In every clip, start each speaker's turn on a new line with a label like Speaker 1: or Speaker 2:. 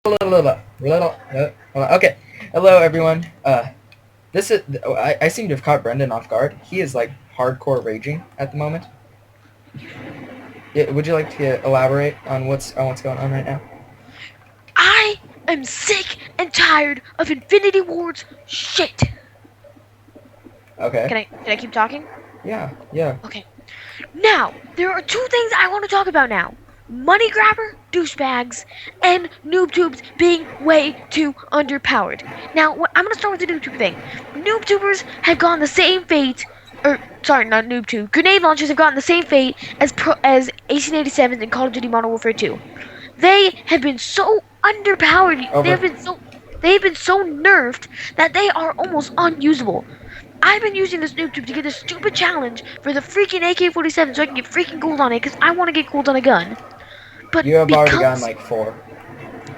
Speaker 1: Okay, hello everyone. This is I seem to have caught Brendan off guard. He is like hardcore raging at the moment. Yeah, would you like to elaborate on what's going on right now?
Speaker 2: I am sick and tired of Infinity Ward's shit.
Speaker 1: Okay.
Speaker 2: Can I keep talking?
Speaker 1: Yeah.
Speaker 2: Okay. Now, there are two things I want to talk about now. Money grabber, douchebags, and noob tubes being way too underpowered. Now, I'm gonna start with the noob tube thing. Noob tubers have gotten the same fate, or sorry, not noob tube. Grenade launchers have gotten the same fate as 1887s in Call of Duty Modern Warfare 2. They have been so underpowered.
Speaker 1: Over.
Speaker 2: They've been so nerfed that they are almost unusable. I've been using this noob tube to get this stupid challenge for the freaking AK-47 so I can get freaking gold on it because I want to get gold on a gun. But
Speaker 1: You have already gotten like 4.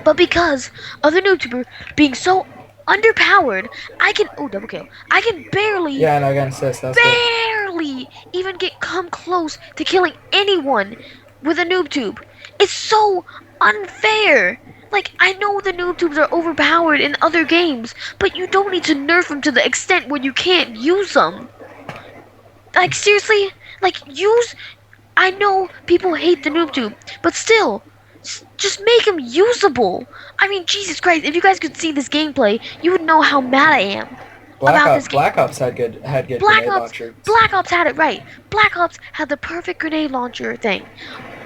Speaker 2: But because of the noob tuber being so underpowered, I can double kill. I can barely
Speaker 1: Yeah, and I got an assist. That's
Speaker 2: barely even come close to killing anyone with a noob tube. It's so unfair. Like, I know the noob tubes are overpowered in other games, but you don't need to nerf them to the extent where you can't use them. Like, seriously? Like, I know people hate the noob tube, but still, just make them usable. I mean, Jesus Christ, if you guys could see this gameplay, you would know how mad I am.
Speaker 1: Black Ops had good grenade launchers.
Speaker 2: Black Ops had it right. Black Ops had the perfect grenade launcher thing.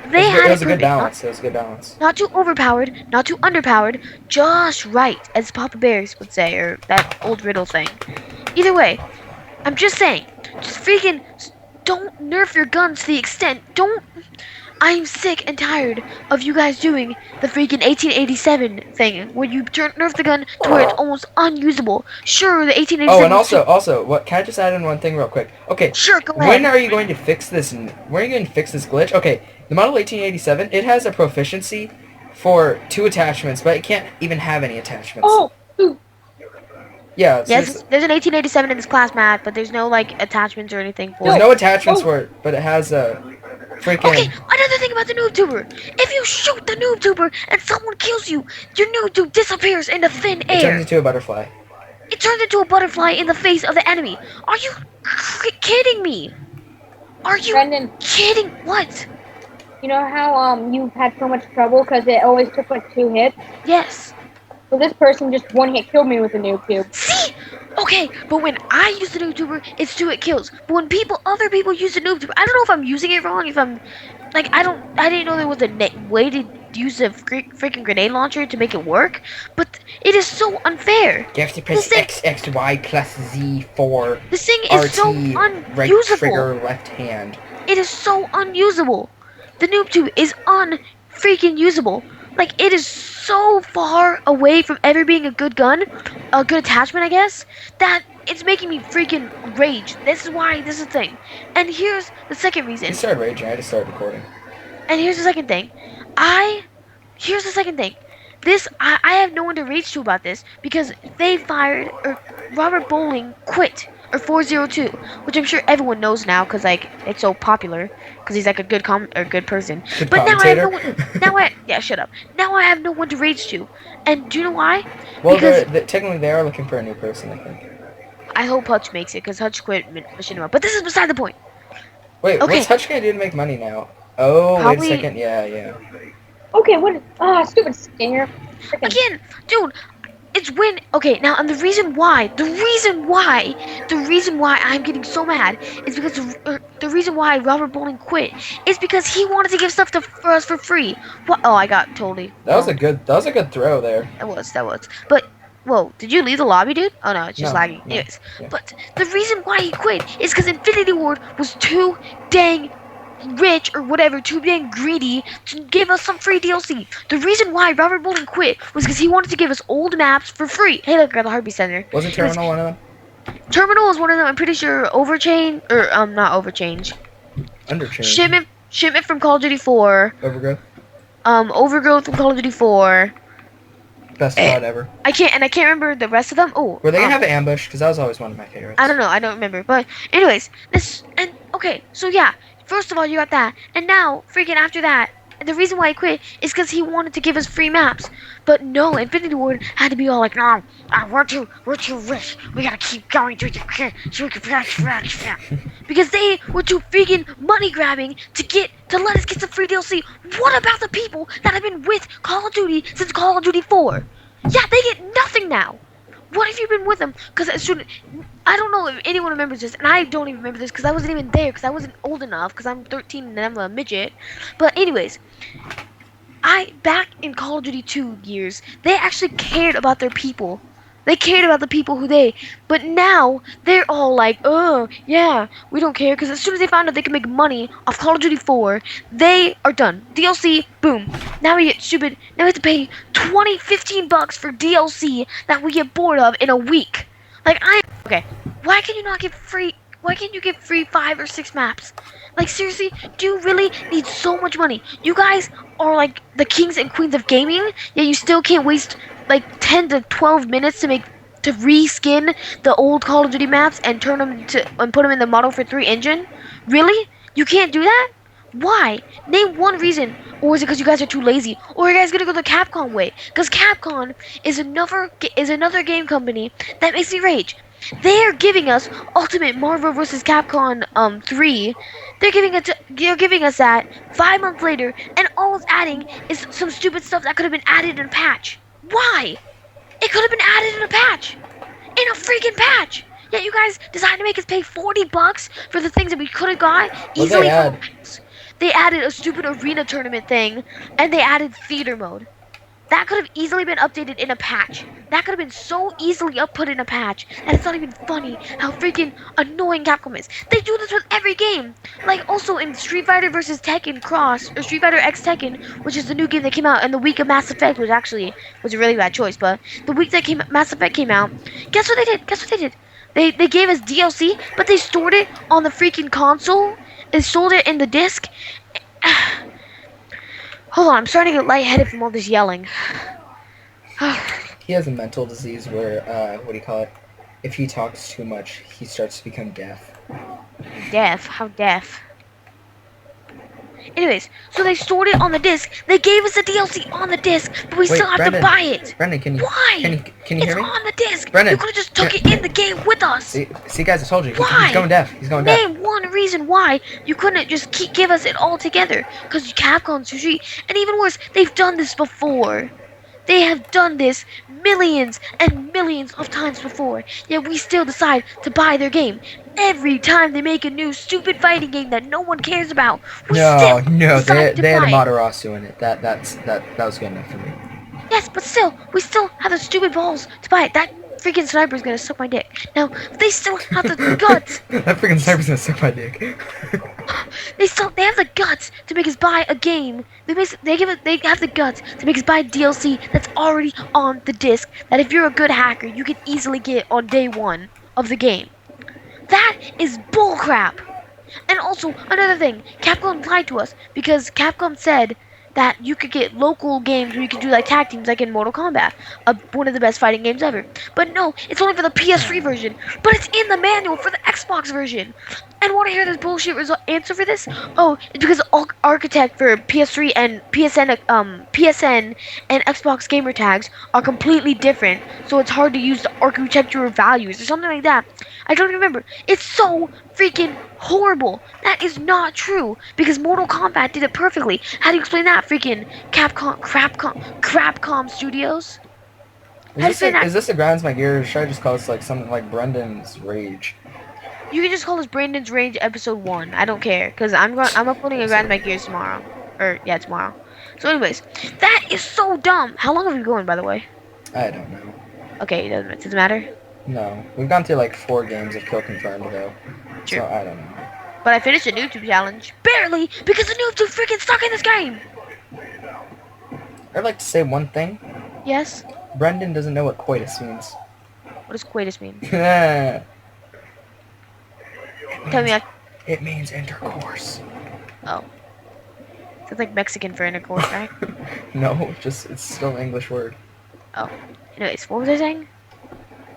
Speaker 1: It was a good balance.
Speaker 2: Not too overpowered, not too underpowered, just right, as Papa Bears would say, or that old riddle thing. Either way, I'm just saying, just freaking don't nerf your guns to the extent. I'm sick and tired of you guys doing the freaking 1887 thing, where you nerf the gun to where it's almost unusable. Sure, the 1887.
Speaker 1: Oh, and also, what? Can I just add in one thing real quick? Okay.
Speaker 2: Sure, go ahead.
Speaker 1: When are you going to fix this? When are you going to fix this glitch? Okay, the model 1887, it has a proficiency for 2 attachments, but it can't even have any attachments.
Speaker 2: Oh.
Speaker 1: Yeah.
Speaker 2: Yes, there's an 1887 in this class map, but there's no like attachments or anything for it.
Speaker 1: There's no attachments for it, but it has a freaking.
Speaker 2: Okay, another thing about the noob tuber. If you shoot the noob tuber and someone kills you, your noob tube disappears into thin air.
Speaker 1: It turns into a butterfly.
Speaker 2: It turns into a butterfly in the face of the enemy. Are you kidding me? Are you kidding? What?
Speaker 3: You know how you've had so much trouble because it always took like 2 hits?
Speaker 2: Yes.
Speaker 3: So this person just 1-hit killed me with a noob tube.
Speaker 2: See? Okay, but when I use the noob tuber, it's 2-hit kills. But when other people use the noob tuber, I don't know if I'm using it wrong. If I'm like, I didn't know there was a way to use a freaking grenade launcher to make it work. But it is so unfair.
Speaker 1: You have to press X, Y plus Z for
Speaker 2: this thing is
Speaker 1: RT,
Speaker 2: so unusable.
Speaker 1: right trigger, left hand.
Speaker 2: It is so unusable. The noob tube is freaking usable. Like, it is so far away from ever being a good gun, a good attachment, I guess, that it's making me freaking rage. This is the thing. And here's the second reason.
Speaker 1: You started raging, I just started recording.
Speaker 2: And here's the second thing. Here's the second thing. I have no one to rage to about this, because they fired, or Robert Bowling quit, or 402, which I'm sure everyone knows now, because like it's so popular, because he's like a good person.
Speaker 1: Good
Speaker 2: but
Speaker 1: commentator.
Speaker 2: Shut up. Now I have no one to rage to, and do you know why?
Speaker 1: Well,
Speaker 2: because
Speaker 1: technically they are looking for a new person, I think.
Speaker 2: I hope Hutch makes it, because Hutch quit Machinima. But this is beside the point.
Speaker 1: Wait,
Speaker 2: okay.
Speaker 1: What's Hutch gonna do to make money now? Oh,
Speaker 2: Probably,
Speaker 1: wait a second. Yeah.
Speaker 3: Okay, what? Stupid stinger.
Speaker 2: Again, dude. It's when now, and the reason why I'm getting so mad is because the reason why Robert Bowling quit is because he wanted to give stuff for us for free. What? Oh, I got totally.
Speaker 1: That was a good throw there.
Speaker 2: That was. But whoa, did you leave the lobby, dude? Oh no, it's just lagging.
Speaker 1: No.
Speaker 2: Anyways, but the reason why he quit is because Infinity Ward was too dang rich or whatever, too dang greedy to give us some free DLC. The reason why Robert Bowling quit was because he wanted to give us old maps for free. Hey, look, I got the heartbeat center.
Speaker 1: Wasn't Terminal one of them?
Speaker 2: Terminal was one of them. I'm pretty sure Overchain, or not Overchange.
Speaker 1: Underchain.
Speaker 2: Shipment from Call of Duty 4.
Speaker 1: Overgrowth.
Speaker 2: Overgrowth from Call of Duty 4.
Speaker 1: Best mod ever.
Speaker 2: I can't remember the rest of them. Oh,
Speaker 1: were they gonna have an ambush? Because that was always one of my favorites.
Speaker 2: I don't know. I don't remember. But anyways, okay. So yeah. First of all, you got that, and now, freaking after that, the reason why he quit is because he wanted to give us free maps. But no, Infinity Ward had to be all like, no, we're too rich. We gotta keep going through the so we can because they were too freaking money grabbing to let us get some free DLC. What about the people that have been with Call of Duty since Call of Duty 4? Yeah, they get nothing now. What have you been with them? Because I don't know if anyone remembers this, and I don't even remember this because I wasn't even there because I wasn't old enough because I'm 13 and I'm a midget. But anyways, back in Call of Duty 2 years, they actually cared about their people. They cared about the people but now they're all like, oh, yeah, we don't care. Because as soon as they found out they can make money off Call of Duty 4, they are done. DLC, boom. Now we get stupid. Now we have to pay $15 for DLC that we get bored of in a week. Like, okay, why can you not get free? Why can't you get free 5 or 6 maps? Like, seriously, do you really need so much money? You guys are like the kings and queens of gaming, yet you still can't waste like 10 to 12 minutes to reskin the old Call of Duty maps and put them in the Model 3 engine? Really? You can't do that? Why? Name one reason. Or is it because you guys are too lazy? Or are you guys gonna go the Capcom way? Because Capcom is another game company that makes me rage. They're giving us Ultimate Marvel vs. Capcom 3. They're giving us that 5 months later, and all it's adding is some stupid stuff that could have been added in a patch. Why? It could have been added in a patch. In a freaking patch. Yet you guys decided to make us pay $40 for the things that we could have got easily. They added a stupid arena tournament thing, and they added theater mode. That could have easily been updated in a patch. That could have been so easily put in a patch. And it's not even funny how freaking annoying Capcom is. They do this with every game. Like also in Street Fighter vs. Tekken Cross, or Street Fighter X Tekken, which is the new game that came out in the week of Mass Effect, which actually was a really bad choice. But the week that Mass Effect came out, guess what they did? They gave us DLC, but they stored it on the freaking console. They sold it in the disc. Hold on, I'm starting to get lightheaded from all this yelling.
Speaker 1: He has a mental disease where, what do you call it? If he talks too much, he starts to become deaf.
Speaker 2: Deaf? How deaf? Anyways, so they stored it on the disc. They gave us the DLC on the disc, but we still have to buy it.
Speaker 1: Brendan, can you?
Speaker 2: Why?
Speaker 1: Can you hear me?
Speaker 2: It's on the disc.
Speaker 1: Brendan,
Speaker 2: you could have just took it in the game with us.
Speaker 1: See, guys, I told you.
Speaker 2: Why?
Speaker 1: He's going deaf. He's going deaf.
Speaker 2: Name one reason why you couldn't just give us it all together. Because Capcom's sushi, and even worse, they've done this before. They have done this millions and millions of times before, yet we still decide to buy their game. Every time they make a new stupid fighting game that no one cares about, we
Speaker 1: No,
Speaker 2: they
Speaker 1: had a Matarasu in it. That was good enough for me.
Speaker 2: Yes, but still, we still have the stupid balls to buy it. That freaking sniper's gonna suck my dick. Now, they still have the guts.
Speaker 1: That freaking sniper's gonna suck my dick.
Speaker 2: They have the guts to make us buy a game. They have the guts to make us buy DLC that's already on the disc. That if you're a good hacker, you can easily get on day 1 of the game. That is bullcrap. And also another thing, Capcom lied to us because Capcom said that you could get local games where you could do like tag teams like in Mortal Kombat, one of the best fighting games ever. But no, it's only for the PS3 version, but it's in the manual for the Xbox version. And want to hear this bullshit answer for this? Oh, it's because architect for PS3 and PSN and Xbox gamer tags are completely different, so it's hard to use the architectural values or something like that. I don't remember. It's so freaking horrible. That is not true because Mortal Kombat did it perfectly. How do you explain that, freaking Crapcom Studios?
Speaker 1: Is this a Grinds My Gears, or should I just call this like something like Brendan's Rage?
Speaker 2: You can just call this Brandon's Rage episode 1. I don't care, cause I'm uploading a Grinds My Gears tomorrow. Tomorrow. So anyways, that is so dumb. How long have we been going, by the way?
Speaker 1: I don't know.
Speaker 2: Okay, does it matter?
Speaker 1: No, we've gone through like 4 games of Kill Confirmed though.
Speaker 2: True.
Speaker 1: So I don't know.
Speaker 2: But I finished a YouTube challenge. Barely, because the noobs are freaking stuck in this game.
Speaker 1: I'd like to say one thing.
Speaker 2: Yes?
Speaker 1: Brendan doesn't know what coitus means.
Speaker 2: What does coitus mean?
Speaker 1: Tell me. It means intercourse.
Speaker 2: Oh. Sounds like Mexican for intercourse, right?
Speaker 1: No, it's still an English word.
Speaker 2: Oh. Anyways, what was I saying?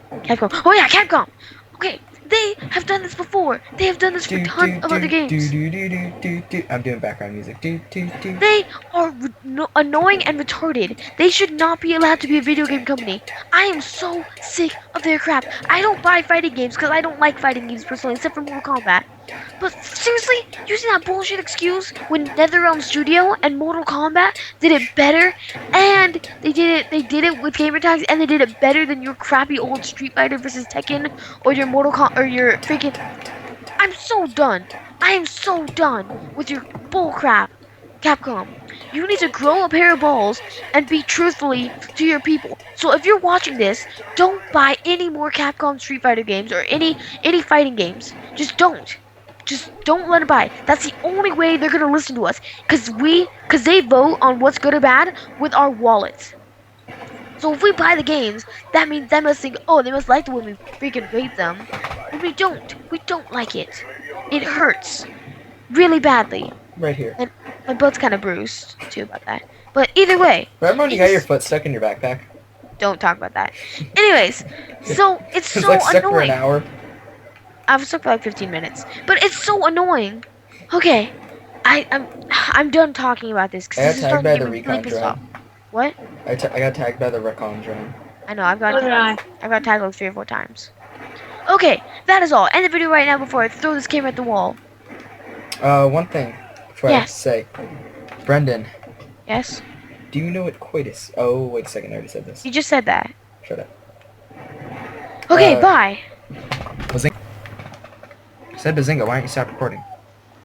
Speaker 2: Capcom. Oh yeah, Capcom! Okay, they They have done this before. They have done this for tons of other games.
Speaker 1: I'm doing background music.
Speaker 2: They are annoying and retarded. They should not be allowed to be a video game company. I am so sick of their crap. I don't buy fighting games because I don't like fighting games personally, except for Mortal Kombat. But seriously, using that bullshit excuse when NetherRealm Studio and Mortal Kombat did it better, and they did it with gamer tags, and they did it better than your crappy old Street Fighter versus Tekken or your or your freaking. I'm so done. I am so done with your bullcrap, Capcom. You need to grow a pair of balls and be truthfully to your people. So if you're watching this, don't buy any more Capcom Street Fighter games or any fighting games. Just don't. Just don't let it buy. That's the only way they're gonna listen to us. Cause they vote on what's good or bad with our wallets. So if we buy the games, that means they must think, oh, they must like the way we freaking rate them. But we don't. We don't like it. It hurts. Really badly.
Speaker 1: Right here.
Speaker 2: And my butt's kind of bruised, too, about that. But either way.
Speaker 1: Remember when you got your foot stuck in your backpack?
Speaker 2: Don't talk about that. Anyways, so it's so
Speaker 1: like stuck
Speaker 2: annoying.
Speaker 1: for an hour.
Speaker 2: I was stuck for like 15 minutes. But it's so annoying. Okay. I'm done talking about this.
Speaker 1: I got tagged by the recon drone.
Speaker 2: What?
Speaker 1: I got tagged by the recon drone.
Speaker 2: I know, I've got tagged like 3 or 4 times. Okay, that is all. End the video right now before I throw this camera at the wall.
Speaker 1: One thing before I have to say. Brendan.
Speaker 2: Yes?
Speaker 1: Do you know what coitus? Oh, wait a second, I already said this.
Speaker 2: You just said that.
Speaker 1: Shut up.
Speaker 2: Okay, bye.
Speaker 1: Bazinga. I said Bazinga, why don't you stop recording?